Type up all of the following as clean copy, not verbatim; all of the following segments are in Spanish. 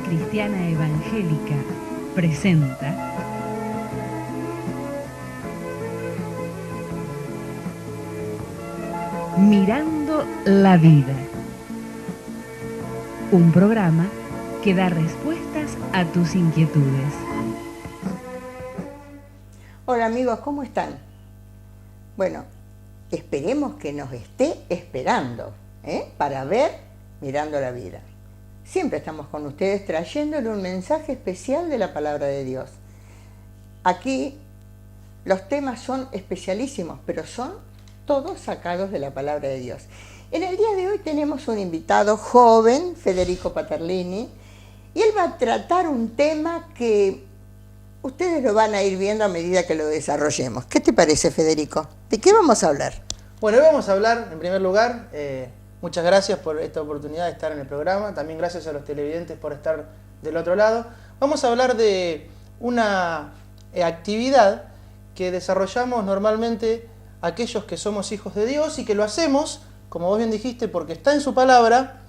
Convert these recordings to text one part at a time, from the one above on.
Cristiana Evangélica presenta Mirando la Vida, un programa que da respuestas a tus inquietudes. Hola amigos, ¿cómo están? Bueno, esperemos que nos esté esperando, para ver Mirando la Vida. Siempre estamos con ustedes trayéndole un mensaje especial de la Palabra de Dios. Aquí los temas son especialísimos, pero son todos sacados de la Palabra de Dios. En el día de hoy tenemos un invitado joven, Federico Paterlini, y él va a tratar un tema que ustedes lo van a ir viendo a medida que lo desarrollemos. ¿Qué te parece, Federico? ¿De qué vamos a hablar? Bueno, hoy vamos a hablar, en primer lugar, muchas gracias por esta oportunidad de estar en el programa, también gracias a los televidentes por estar del otro lado. Vamos a hablar de una actividad que desarrollamos normalmente aquellos que somos hijos de Dios y que lo hacemos, como vos bien dijiste, porque está en su palabra,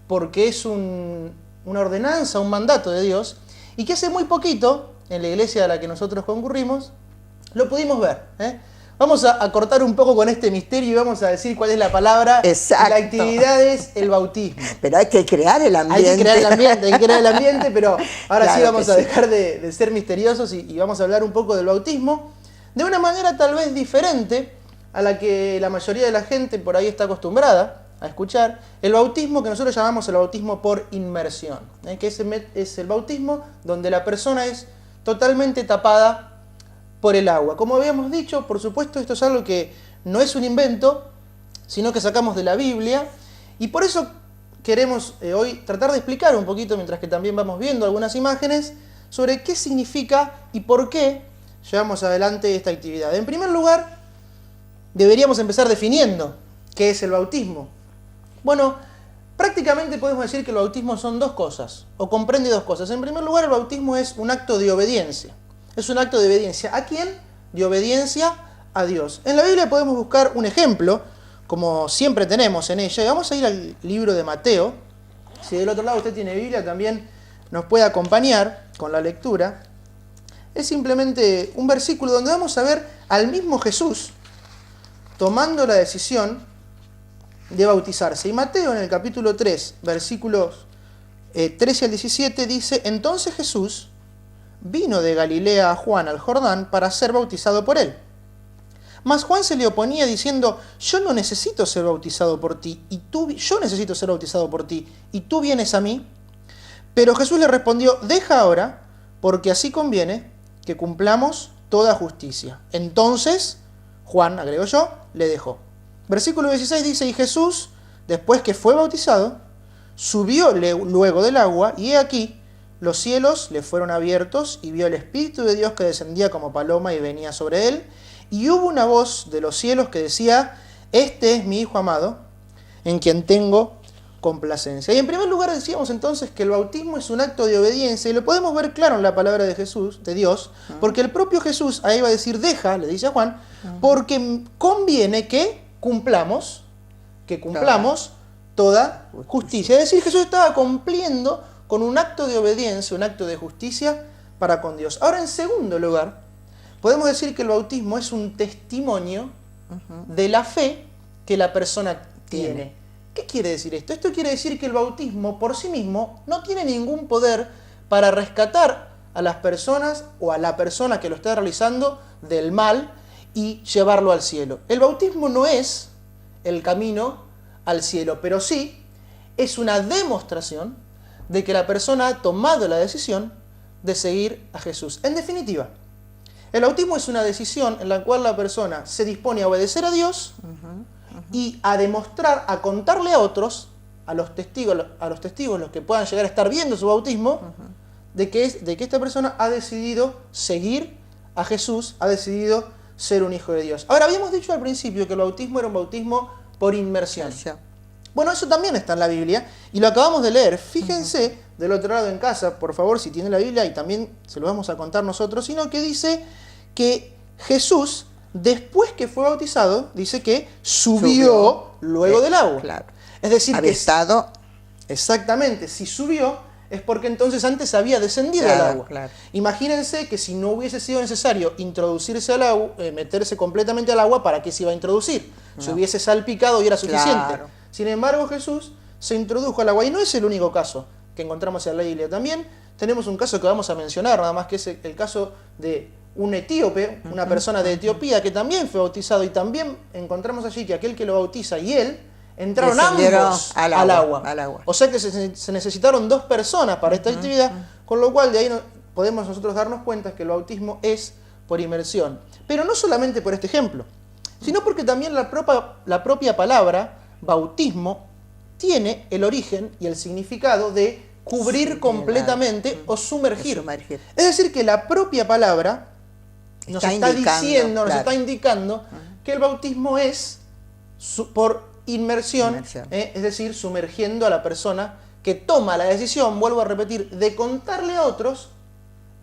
porque es una ordenanza, un mandato de Dios, y que hace muy poquito, en la iglesia a la que nosotros concurrimos, lo pudimos ver. Vamos a cortar un poco con este misterio y vamos a decir cuál es la palabra. Exacto. La actividad es el bautismo. Pero hay que crear el ambiente. Hay que crear el ambiente, pero ahora Claro sí vamos que a sí. dejar de ser misteriosos y vamos a hablar un poco del bautismo de una manera tal vez diferente a la que la mayoría de la gente por ahí está acostumbrada a escuchar. El bautismo que nosotros llamamos el bautismo por inmersión, que es el bautismo donde la persona es totalmente tapada por el agua. Como habíamos dicho, por supuesto, esto es algo que no es un invento, sino que sacamos de la Biblia, y por eso queremos hoy tratar de explicar un poquito, mientras que también vamos viendo algunas imágenes, sobre qué significa y por qué llevamos adelante esta actividad. En primer lugar, deberíamos empezar definiendo qué es el bautismo. Bueno, prácticamente podemos decir que el bautismo son dos cosas, o comprende dos cosas. En primer lugar, el bautismo es un acto de obediencia. Es un acto de obediencia. ¿A quién? De obediencia a Dios. En la Biblia podemos buscar un ejemplo, como siempre tenemos en ella, y vamos a ir al libro de Mateo. Si del otro lado usted tiene Biblia, también nos puede acompañar con la lectura. Es simplemente un versículo donde vamos a ver al mismo Jesús tomando la decisión de bautizarse. Y Mateo en el capítulo 3, versículos 13 al 17 dice: Entonces Jesús vino de Galilea a Juan al Jordán para ser bautizado por él. Mas Juan se le oponía diciendo: Yo necesito ser bautizado por ti, y tú vienes a mí. Pero Jesús le respondió: Deja ahora, porque así conviene que cumplamos toda justicia. Entonces Juan, agrego yo, le dejó. Versículo 16 dice: Y Jesús, después que fue bautizado, subió luego del agua, y he aquí, los cielos le fueron abiertos, y vio el Espíritu de Dios que descendía como paloma y venía sobre él. Y hubo una voz de los cielos que decía: Este es mi Hijo amado, en quien tengo complacencia. Y en primer lugar decíamos entonces que el bautismo es un acto de obediencia, y lo podemos ver claro en la palabra de Jesús, de Dios, porque el propio Jesús ahí va a decir: deja, le dice a Juan, porque conviene que cumplamos toda justicia. Es decir, Jesús estaba cumpliendo con un acto de obediencia, un acto de justicia para con Dios. Ahora, en segundo lugar, podemos decir que el bautismo es un testimonio de la fe que la persona tiene. ¿Qué quiere decir esto? Esto quiere decir que el bautismo por sí mismo no tiene ningún poder para rescatar a las personas o a la persona que lo está realizando del mal y llevarlo al cielo. El bautismo no es el camino al cielo, pero sí es una demostración de que la persona ha tomado la decisión de seguir a Jesús. En definitiva, el bautismo es una decisión en la cual la persona se dispone a obedecer a Dios y a demostrar, a contarle a otros, a los testigos, los que puedan llegar a estar viendo su bautismo, de que esta persona ha decidido seguir a Jesús, ha decidido ser un hijo de Dios. Ahora, habíamos dicho al principio que el bautismo era un bautismo por inmersión. Bueno, eso también está en la Biblia y lo acabamos de leer. Fíjense del otro lado en casa, por favor, si tienen la Biblia, y también se lo vamos a contar nosotros, sino que dice que Jesús, después que fue bautizado, dice que subió luego del agua. Claro. Es decir, había estado. Exactamente, si subió es porque entonces antes había descendido al agua. Claro. Imagínense que si no hubiese sido necesario introducirse al agua, meterse completamente al agua, ¿para qué se iba a introducir? No. Se hubiese salpicado y era suficiente. Claro. Sin embargo, Jesús se introdujo al agua, y no es el único caso que encontramos en la Biblia. También tenemos un caso que vamos a mencionar, nada más, que es el caso de un etíope, una persona de Etiopía, que también fue bautizado, y también encontramos allí que aquel que lo bautiza y él entraron ambos al agua. O sea que se necesitaron 2 personas para esta actividad, con lo cual de ahí podemos nosotros darnos cuenta que el bautismo es por inmersión. Pero no solamente por este ejemplo, sino porque también la propia palabra bautismo tiene el origen y el significado de cubrir completamente o sumergir. Es decir, que la propia palabra nos está indicando que el bautismo es por inmersión. Es decir, sumergiendo a la persona que toma la decisión, vuelvo a repetir, de contarle a otros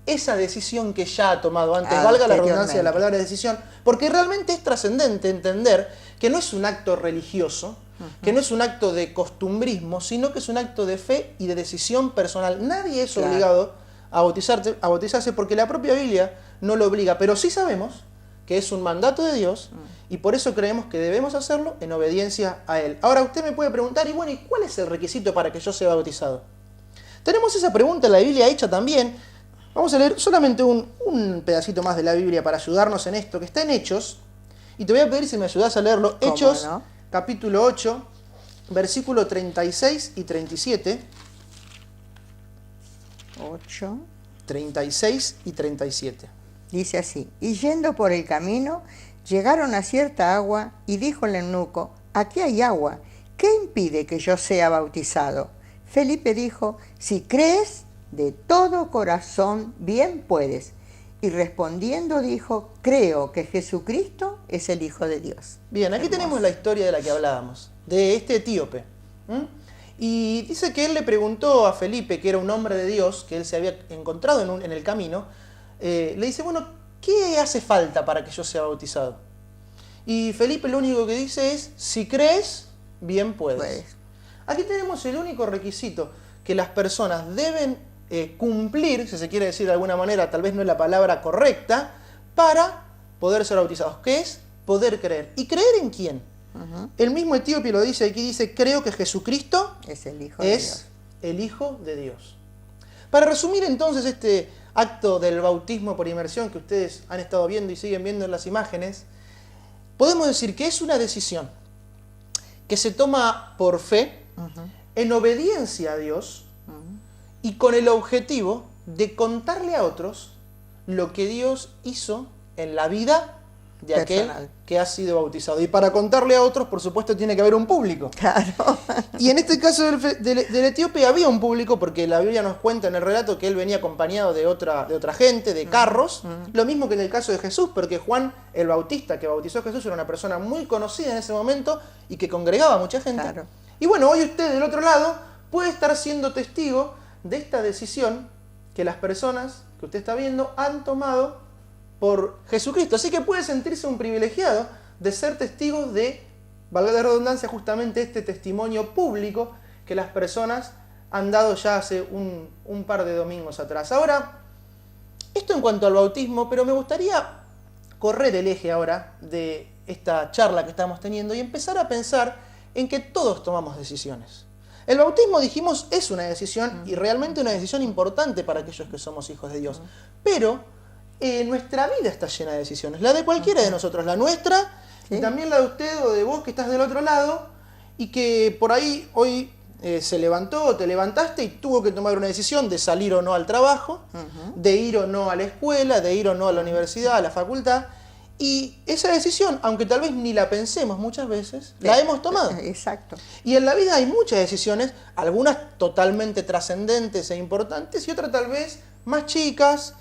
esa decisión que ya ha tomado antes, valga la redundancia de la palabra decisión, porque realmente es trascendente entender que no es un acto religioso, que no es un acto de costumbrismo, sino que es un acto de fe y de decisión personal. Nadie es obligado a bautizarse porque la propia Biblia no lo obliga, pero sí sabemos que es un mandato de Dios y por eso creemos que debemos hacerlo en obediencia a Él. Ahora usted me puede preguntar, ¿y cuál es el requisito para que yo sea bautizado? Tenemos esa pregunta en la Biblia hecha también. Vamos a leer solamente un pedacito más de la Biblia para ayudarnos en esto, que está en Hechos, y te voy a pedir si me ayudas a leerlo. Hechos, capítulo 8, versículo 36 y 37. 8. 36 y 37. Dice así: y yendo por el camino, llegaron a cierta agua, y dijo el eunuco: aquí hay agua, ¿qué impide que yo sea bautizado? Felipe dijo: si crees de todo corazón, bien puedes. Y respondiendo dijo: creo que Jesucristo es el Hijo de Dios. Bien, aquí tenemos la historia de la que hablábamos, de este etíope. Y dice que él le preguntó a Felipe, que era un hombre de Dios, que él se había encontrado en el camino, le dice, bueno, ¿qué hace falta para que yo sea bautizado? Y Felipe lo único que dice es: si crees, bien puedes. Aquí tenemos el único requisito que las personas deben cumplir, si se quiere decir de alguna manera, tal vez no es la palabra correcta, para poder ser bautizados, que es poder creer. ¿Y creer en quién? El mismo etíope lo dice aquí, dice: creo que Jesucristo es el Hijo de Dios. El Hijo de Dios. Para resumir entonces este acto del bautismo por inmersión que ustedes han estado viendo y siguen viendo en las imágenes, podemos decir que es una decisión que se toma por fe, en obediencia a Dios, y con el objetivo de contarle a otros lo que Dios hizo en la vida de aquel que ha sido bautizado. Y para contarle a otros, por supuesto, tiene que haber un público. Claro. Y en este caso del etíope había un público, porque la Biblia nos cuenta en el relato que él venía acompañado de otra gente, de carros. Lo mismo que en el caso de Jesús, porque Juan el Bautista, que bautizó a Jesús, era una persona muy conocida en ese momento y que congregaba a mucha gente. Claro. Y bueno, hoy usted del otro lado puede estar siendo testigo de esta decisión que las personas que usted está viendo han tomado por Jesucristo. Así que puede sentirse un privilegiado de ser testigos de, valga la redundancia, justamente este testimonio público que las personas han dado ya hace un par de domingos atrás. Ahora, esto en cuanto al bautismo, pero me gustaría correr el eje ahora de esta charla que estamos teniendo y empezar a pensar en que todos tomamos decisiones. El bautismo, dijimos, es una decisión y realmente una decisión importante para aquellos que somos hijos de Dios. Pero nuestra vida está llena de decisiones, la de cualquiera de nosotros, la nuestra, y también la de usted o de vos que estás del otro lado y que por ahí hoy se levantó o te levantaste y tuvo que tomar una decisión de salir o no al trabajo, de ir o no a la escuela, de ir o no a la universidad, a la facultad. Y esa decisión, aunque tal vez ni la pensemos muchas veces, la hemos tomado. Exacto. Y en la vida hay muchas decisiones, algunas totalmente trascendentes e importantes y otras tal vez más chicas,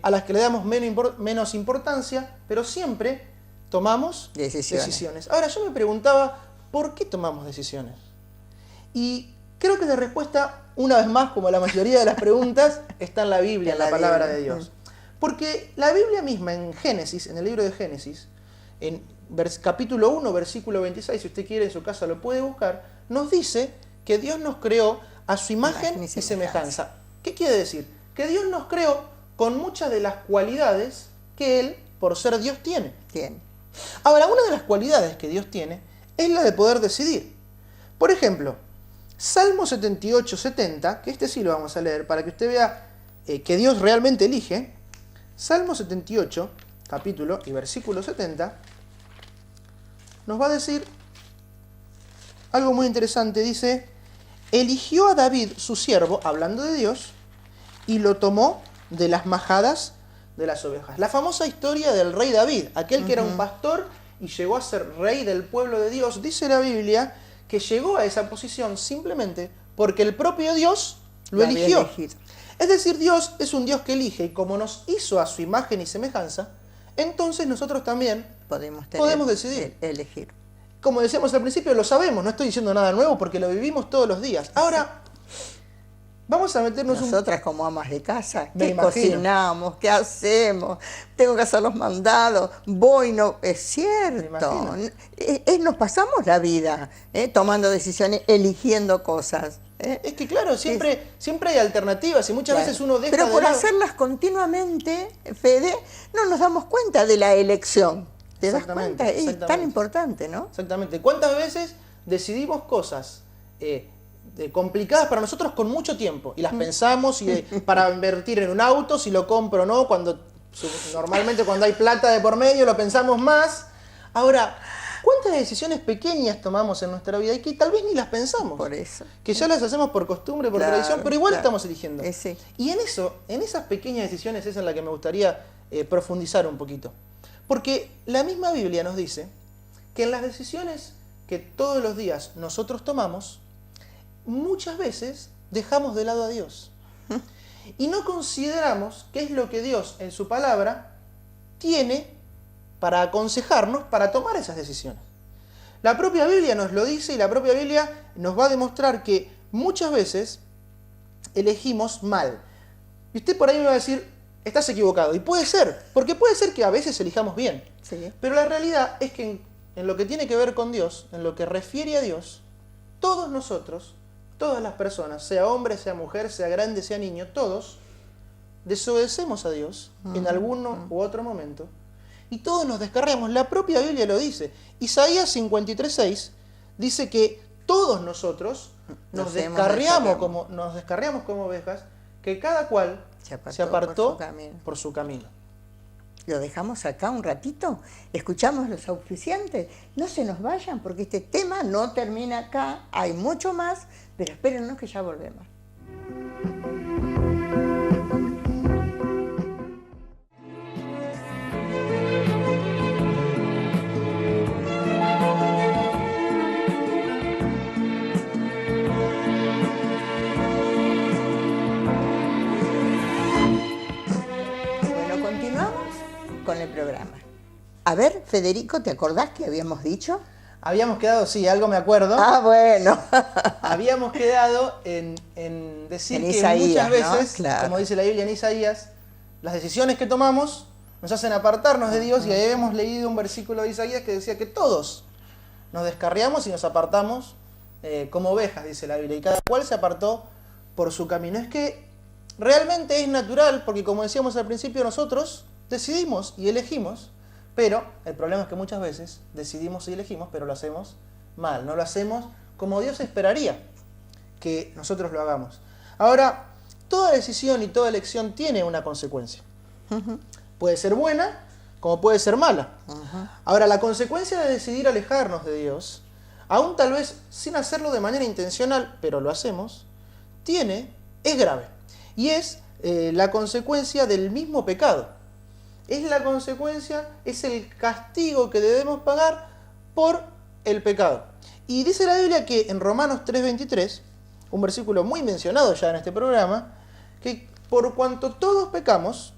a las que le damos menos importancia, pero siempre tomamos decisiones. Ahora yo me preguntaba, ¿por qué tomamos decisiones? Y creo que la respuesta, una vez más, como la mayoría de las preguntas, está en la Biblia, en la palabra de Dios. Porque la Biblia misma en Génesis, en el libro de Génesis, en capítulo 1, versículo 26, si usted quiere en su casa lo puede buscar, nos dice que Dios nos creó a su imagen y semejanza. ¿Qué quiere decir? Que Dios nos creó con muchas de las cualidades que Él, por ser Dios, tiene. Ahora, una de las cualidades que Dios tiene es la de poder decidir. Por ejemplo, Salmo 78, 70, que este sí lo vamos a leer para que usted vea que Dios realmente elige. Salmo 78, capítulo y versículo 70, nos va a decir algo muy interesante. Dice: eligió a David, su siervo, hablando de Dios, y lo tomó de las majadas de las ovejas. La famosa historia del rey David, aquel que era un pastor y llegó a ser rey del pueblo de Dios. Dice la Biblia que llegó a esa posición simplemente porque el propio Dios lo eligió. Es decir, Dios es un Dios que elige, y como nos hizo a su imagen y semejanza, entonces nosotros también podemos decidir. Elegir. Como decíamos al principio, lo sabemos, no estoy diciendo nada nuevo porque lo vivimos todos los días. Ahora, vamos a meternos Nosotras como amas de casa, ¿qué cocinamos? ¿Qué hacemos? Tengo que hacer los mandados, no, es cierto. Nos pasamos la vida tomando decisiones, eligiendo cosas. Es que claro, siempre hay alternativas y muchas veces uno deja Pero de por lado. hacerlas continuamente, Fede, no nos damos cuenta de la elección. ¿Te das cuenta? Es tan importante, ¿no? Exactamente. ¿Cuántas veces decidimos cosas complicadas para nosotros con mucho tiempo y las pensamos para invertir en un auto, si lo compro o no, normalmente cuando hay plata de por medio lo pensamos más? Ahora, ¿cuántas decisiones pequeñas tomamos en nuestra vida y que tal vez ni las pensamos? Por eso. Que ya las hacemos por costumbre, por tradición, pero igual estamos eligiendo. Y en esas pequeñas decisiones es en la que me gustaría profundizar un poquito. Porque la misma Biblia nos dice que en las decisiones que todos los días nosotros tomamos, muchas veces dejamos de lado a Dios. Y no consideramos qué es lo que Dios en su palabra tiene para aconsejarnos para tomar esas decisiones. La propia Biblia nos lo dice y la propia Biblia nos va a demostrar que muchas veces elegimos mal. Y usted por ahí me va a decir: estás equivocado. Y puede ser, porque puede ser que a veces elijamos bien. Sí. Pero la realidad es que en lo que tiene que ver con Dios, en lo que refiere a Dios, todos nosotros, todas las personas, sea hombre, sea mujer, sea grande, sea niño, todos desobedecemos a Dios en alguno u otro momento y todos nos descarriamos. La propia Biblia lo dice. Isaías 53:6 dice que todos nosotros nos descarriamos como ovejas, que cada cual se apartó por su camino. Lo dejamos acá un ratito, escuchamos los auspiciantes, no se nos vayan porque este tema no termina acá, hay mucho más, pero espérennos que ya volvemos. Con el programa. A ver, Federico, ¿te acordás que habíamos dicho? Habíamos quedado, sí, algo me acuerdo. Ah, bueno. Habíamos quedado en decir que Isaías, muchas veces, ¿no? Claro. como dice la Biblia en Isaías, las decisiones que tomamos nos hacen apartarnos de Dios, y ahí hemos leído un versículo de Isaías que decía que todos nos descarriamos y nos apartamos como ovejas, dice la Biblia, y cada cual se apartó por su camino. Es que realmente es natural, porque como decíamos al principio, nosotros decidimos y elegimos, pero el problema es que muchas veces decidimos y elegimos, pero lo hacemos mal, no lo hacemos como Dios esperaría que nosotros lo hagamos. Ahora, toda decisión y toda elección tiene una consecuencia. Puede ser buena, como puede ser mala. Ahora, la consecuencia de decidir alejarnos de Dios, aún tal vez sin hacerlo de manera intencional, pero lo hacemos, es grave. Y es la consecuencia del mismo pecado. Es la consecuencia, es el castigo que debemos pagar por el pecado. Y dice la Biblia que en Romanos 3:23, un versículo muy mencionado ya en este programa, que por cuanto todos pecamos,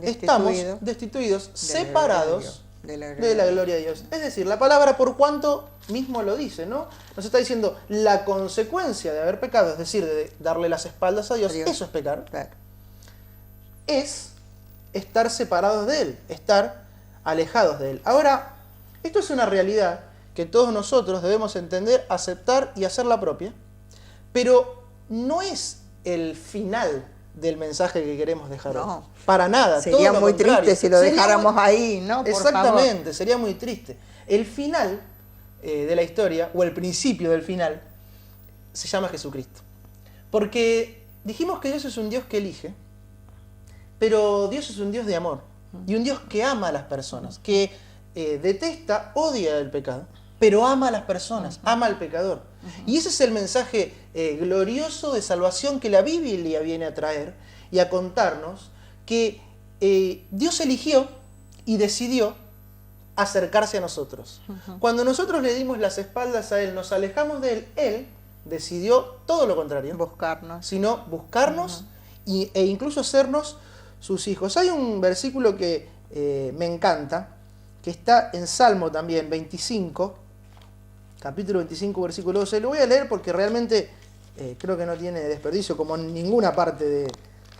estamos destituidos, separados de la gloria de Dios. Es decir, la palabra por cuanto mismo lo dice, ¿no? Nos está diciendo la consecuencia de haber pecado, es decir, de darle las espaldas a Dios, eso es pecar, es estar separados de Él, estar alejados de Él. Ahora, esto es una realidad que todos nosotros debemos entender, aceptar y hacerla propia, pero no es el final del mensaje que queremos dejar hoy. No. Para nada. Sería todo lo muy contrario. triste si lo Sería dejáramos muy- ahí, ¿no? Por Exactamente, favor. sería muy triste. El final de la historia, o el principio del final, se llama Jesucristo. Porque dijimos que Dios es un Dios que elige, pero Dios es un Dios de amor. Y un Dios que ama a las personas, que detesta, odia el pecado, pero ama a las personas, ama al pecador. Y ese es el mensaje glorioso de salvación que la Biblia viene a traer y a contarnos, que Dios eligió y decidió acercarse a nosotros. Cuando nosotros le dimos las espaldas a Él, nos alejamos de Él decidió todo lo contrario, Buscarnos. sino buscarnos e incluso hacernos sus hijos. Hay un versículo que me encanta, que está en Salmo también, 25, capítulo 25, versículo 12. Lo voy a leer porque realmente creo que no tiene desperdicio, como en ninguna parte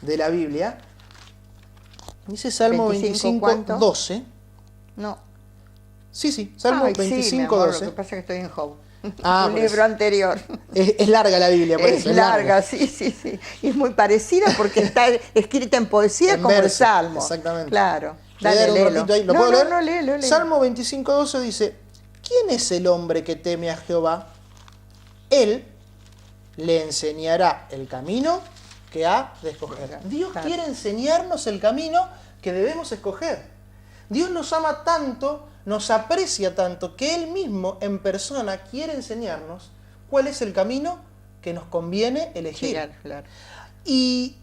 de la Biblia. Dice Salmo 25, ¿cuánto? 12. No. Sí, Salmo Ay, 25, sí, mi amor, 12. Lo que pasa es que estoy en Job. Ah, Un por libro eso. anterior. Es larga la Biblia, por Es eso. larga, sí. Y es muy parecida porque está escrita en poesía En como el verso, Salmo. exactamente. Claro. Voy a Dale, dar un léelo. ratito ahí. ¿Lo no, puedo no, leer? no, léelo. Salmo 25, 12 dice: ¿Quién es el hombre que teme a Jehová? Él le enseñará el camino que ha de escoger. Dios Claro. quiere enseñarnos el camino que debemos escoger. Dios nos ama tanto, nos aprecia tanto, que Él mismo en persona quiere enseñarnos cuál es el camino que nos conviene elegir. Claro. Y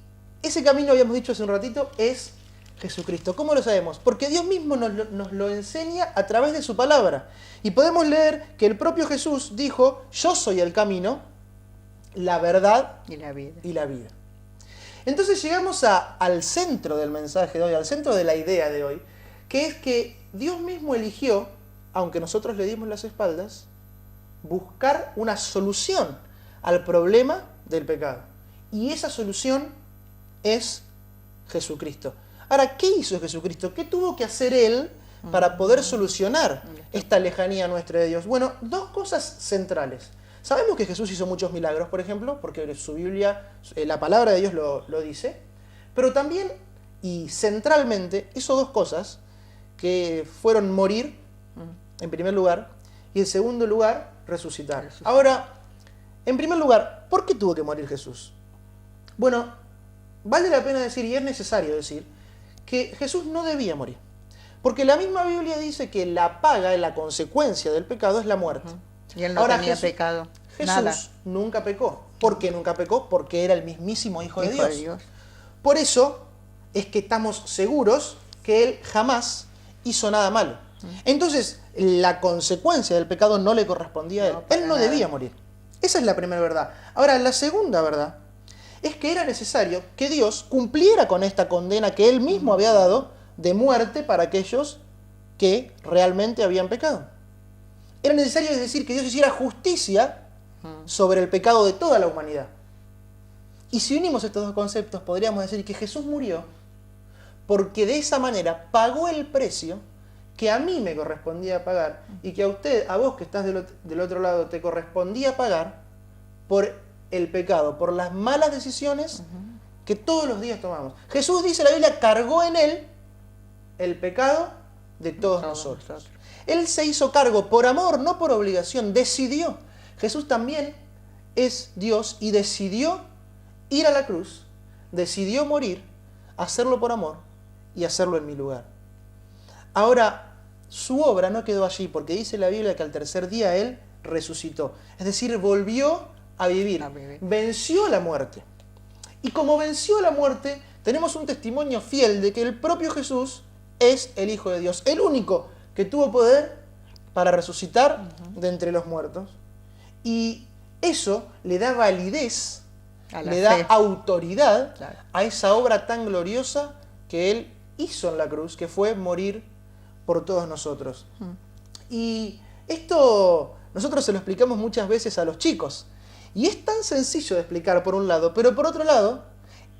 ese camino, habíamos dicho hace un ratito, es Jesucristo. ¿Cómo lo sabemos? Porque Dios mismo nos lo enseña a través de su palabra. Y podemos leer que el propio Jesús dijo: yo soy el camino, la verdad Y la vida. y la vida. Entonces llegamos al centro del mensaje de hoy, al centro de la idea de hoy, que es que Dios mismo eligió, aunque nosotros le dimos las espaldas, buscar una solución al problema del pecado. Y esa solución es Jesucristo. Ahora, ¿qué hizo Jesucristo? ¿Qué tuvo que hacer Él para poder solucionar esta lejanía nuestra de Dios? Bueno, dos cosas centrales. Sabemos que Jesús hizo muchos milagros, por ejemplo, porque su Biblia, la palabra de Dios lo dice, pero también y centralmente hizo dos cosas, que fueron morir, en primer lugar, y en segundo lugar, resucitar. Ahora, en primer lugar, ¿por qué tuvo que morir Jesús? Bueno, vale la pena decir, y es necesario decir, que Jesús no debía morir. Porque la misma Biblia dice que la paga, la consecuencia del pecado es la muerte. Y él no Ahora, tenía Jesús- pecado. Jesús Nada. nunca pecó. ¿Por qué nunca pecó? Porque era el mismísimo Hijo de Hijo Dios. de Dios. Por eso es que estamos seguros que Él jamás hizo nada malo. Entonces, la consecuencia del pecado no le correspondía a Él. No, para Él no nada. debía morir. Esa es la primera verdad. Ahora, la segunda verdad es que era necesario que Dios cumpliera con esta condena que Él mismo había dado de muerte para aquellos que realmente habían pecado. Era necesario, es decir, que Dios hiciera justicia sobre el pecado de toda la humanidad. Y si unimos estos dos conceptos, podríamos decir que Jesús murió porque de esa manera pagó el precio que a mí me correspondía pagar y que a usted, a vos que estás del otro lado, te correspondía pagar por el pecado, por las malas decisiones que todos los días tomamos. Jesús, dice la Biblia, cargó en Él el pecado de todos nosotros. Él se hizo cargo por amor, no por obligación, decidió. Jesús también es Dios y decidió ir a la cruz, decidió morir, hacerlo por amor y hacerlo en mi lugar. Ahora, su obra no quedó allí, porque dice la Biblia que al tercer día Él resucitó. Es decir, volvió a vivir, venció la muerte. Y como venció la muerte, tenemos un testimonio fiel de que el propio Jesús es el Hijo de Dios, el único que tuvo poder para resucitar de entre los muertos. Y eso le da validez, le da autoridad a esa obra tan gloriosa que Él hizo en la cruz, que fue morir por todos nosotros. Y esto nosotros se lo explicamos muchas veces a los chicos. Y es tan sencillo de explicar por un lado, pero por otro lado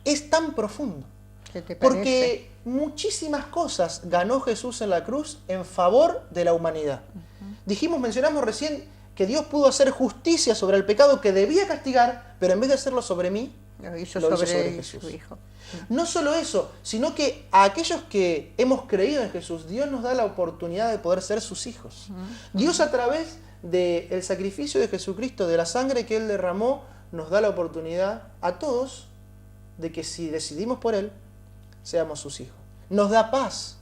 es tan profundo. ¿Qué te parece? Porque muchísimas cosas ganó Jesús en la cruz en favor de la humanidad. Mencionamos recién que Dios pudo hacer justicia sobre el pecado que debía castigar, pero en vez de hacerlo sobre mí, Lo hizo lo hizo sobre sobre Jesús. su Hijo. No solo eso, sino que a aquellos que hemos creído en Jesús, Dios nos da la oportunidad de poder ser sus hijos. Dios, a través del sacrificio de Jesucristo, de la sangre que Él derramó, nos da la oportunidad a todos de que si decidimos por Él, seamos sus hijos. Nos da paz,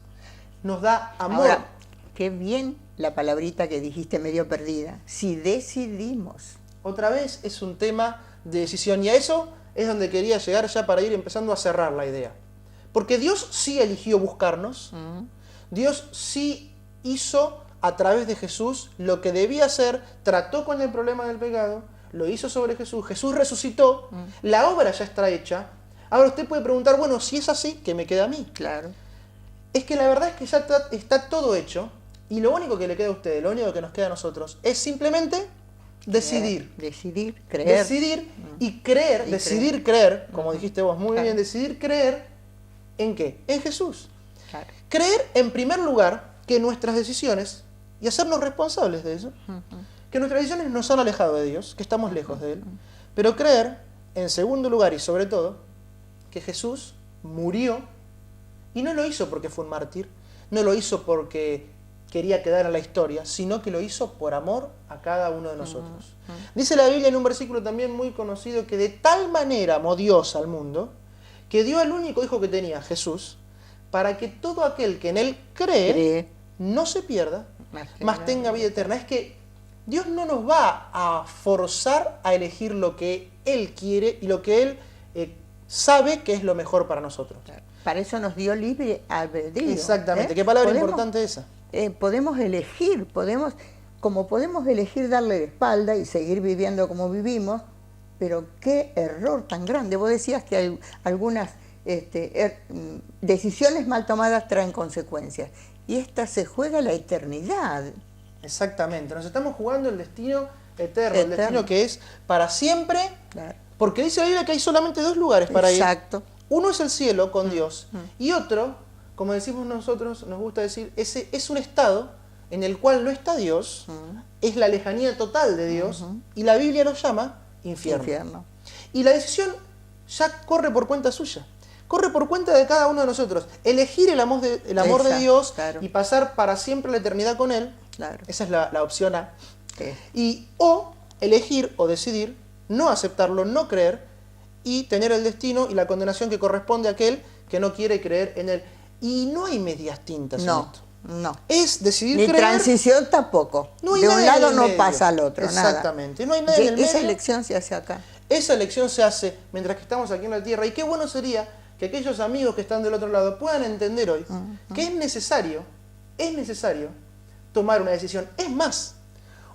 nos da amor. Ahora, qué bien la palabrita que dijiste medio perdida. Si decidimos. Otra vez es un tema de decisión, y a eso es donde quería llegar ya para ir empezando a cerrar la idea. Porque Dios sí eligió buscarnos, Dios sí hizo a través de Jesús lo que debía hacer, trató con el problema del pecado, lo hizo sobre Jesús, Jesús resucitó, la obra ya está hecha. Ahora usted puede preguntar, bueno, si es así, ¿qué me queda a mí? Claro. Es que la verdad es que ya está todo hecho, y lo único que le queda a usted, lo único que nos queda a nosotros, es simplemente decidir. Decidir, creer. Decidir y creer, Y decidir creer, como dijiste vos muy bien, decidir creer ¿en qué? En Jesús. Claro. Creer, en primer lugar, que nuestras decisiones, y hacernos responsables de eso, que nuestras decisiones nos han alejado de Dios, que estamos lejos de Él, pero creer, en segundo lugar y sobre todo, que Jesús murió, y no lo hizo porque fue un mártir, no lo hizo porque quería quedar en la historia, sino que lo hizo por amor a cada uno de nosotros. Dice la Biblia en un versículo también muy conocido que de tal manera amó Dios al mundo, que dio al único hijo que tenía, Jesús, para que todo aquel que en Él cree no se pierda, mas tenga vida eterna. Es que Dios no nos va a forzar a elegir lo que Él quiere y lo que Él sabe que es lo mejor para nosotros. Para eso nos dio libre albedrío. Exactamente. ¿Qué palabra importante es esa? Podemos elegir, como podemos elegir darle la espalda y seguir viviendo como vivimos, pero qué error tan grande. Vos decías que hay algunas decisiones mal tomadas traen consecuencias, y esta se juega la eternidad. Exactamente, nos estamos jugando el destino eterno, el destino que es para siempre, Claro. porque dice la Biblia que hay solamente dos lugares para ir. Exacto. Uno es el cielo con Dios, y otro, como decimos nosotros, nos gusta decir, ese es un estado en el cual no está Dios, es la lejanía total de Dios, y la Biblia lo llama infierno. Y la decisión ya corre por cuenta suya, corre por cuenta de cada uno de nosotros. Elegir el amor de Dios, claro. y pasar para siempre la eternidad con Él, Claro. esa es la opción A. Sí. O elegir o decidir no aceptarlo, no creer, y tener el destino y la condenación que corresponde a aquel que no quiere creer en Él. Y no hay medias tintas en No, esto. no. Es decidir Ni creer. transición tampoco. No hay de nada un en lado el no medio. pasa al otro. Exactamente. Nada. No hay nada en el medio. Esa elección se hace acá. Esa elección se hace mientras que estamos aquí en la tierra. Y qué bueno sería que aquellos amigos que están del otro lado puedan entender hoy que es necesario tomar una decisión. Es más,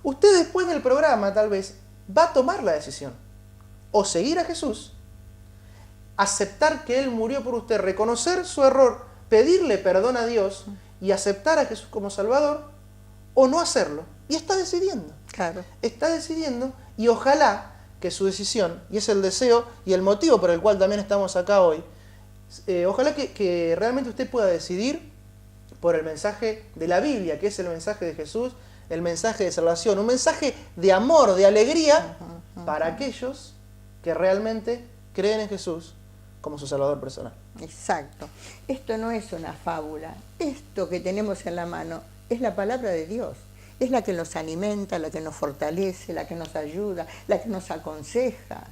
usted después del programa tal vez va a tomar la decisión. O seguir a Jesús, aceptar que Él murió por usted, reconocer su error, pedirle perdón a Dios y aceptar a Jesús como Salvador, o no hacerlo. Y está decidiendo. Claro. Está decidiendo, y ojalá que su decisión, y es el deseo y el motivo por el cual también estamos acá hoy, ojalá que realmente usted pueda decidir por el mensaje de la Biblia, que es el mensaje de Jesús, el mensaje de salvación, un mensaje de amor, de alegría para aquellos que realmente creen en Jesús como su Salvador personal. Exacto. Esto no es una fábula. Esto que tenemos en la mano es la palabra de Dios. Es la que nos alimenta, la que nos fortalece, la que nos ayuda, la que nos aconseja,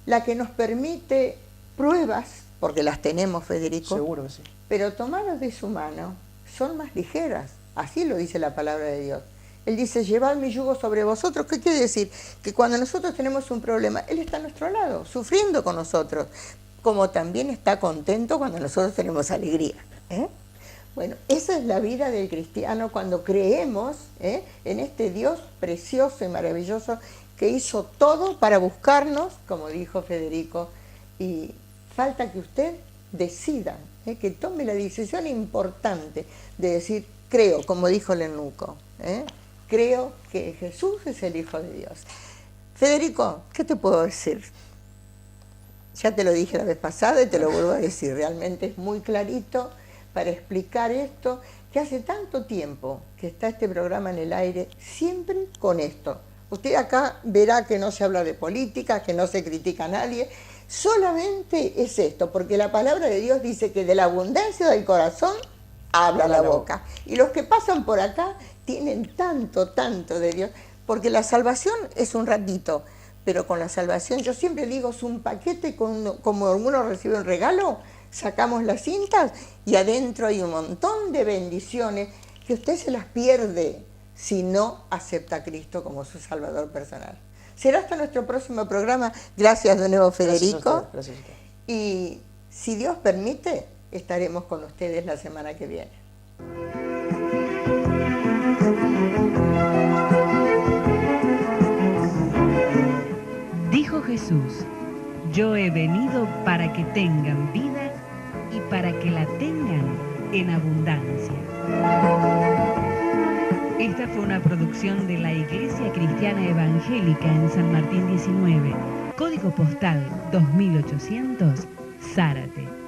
la que nos permite pruebas, porque las tenemos, Federico, Seguro que sí. pero tomadas de su mano son más ligeras. Así lo dice la palabra de Dios. Él dice, llevad mi yugo sobre vosotros. ¿Qué quiere decir? Que cuando nosotros tenemos un problema, Él está a nuestro lado, sufriendo con nosotros, como también está contento cuando nosotros tenemos alegría. Bueno, esa es la vida del cristiano cuando creemos en este Dios precioso y maravilloso que hizo todo para buscarnos, como dijo Federico, y falta que usted decida, que tome la decisión importante de decir, creo, como dijo el eunuco, creo que Jesús es el Hijo de Dios. Federico, ¿qué te puedo decir? Ya te lo dije la vez pasada y te lo vuelvo a decir, realmente es muy clarito para explicar esto, que hace tanto tiempo que está este programa en el aire, siempre con esto. Usted acá verá que no se habla de política, que no se critica a nadie, solamente es esto, porque la palabra de Dios dice que de la abundancia del corazón habla la boca. Y los que pasan por acá tienen tanto, tanto de Dios, porque la salvación es un ratito, pero con la salvación, yo siempre digo, es un paquete como uno recibe un regalo, sacamos las cintas y adentro hay un montón de bendiciones que usted se las pierde si no acepta a Cristo como su Salvador personal. Será hasta nuestro próximo programa. Gracias de nuevo, Federico. Gracias a usted. Y si Dios permite, estaremos con ustedes la semana que viene. Dijo Jesús: yo he venido para que tengan vida y para que la tengan en abundancia. Esta fue una producción de la Iglesia Cristiana Evangélica en San Martín 19, código postal 2800, Zárate.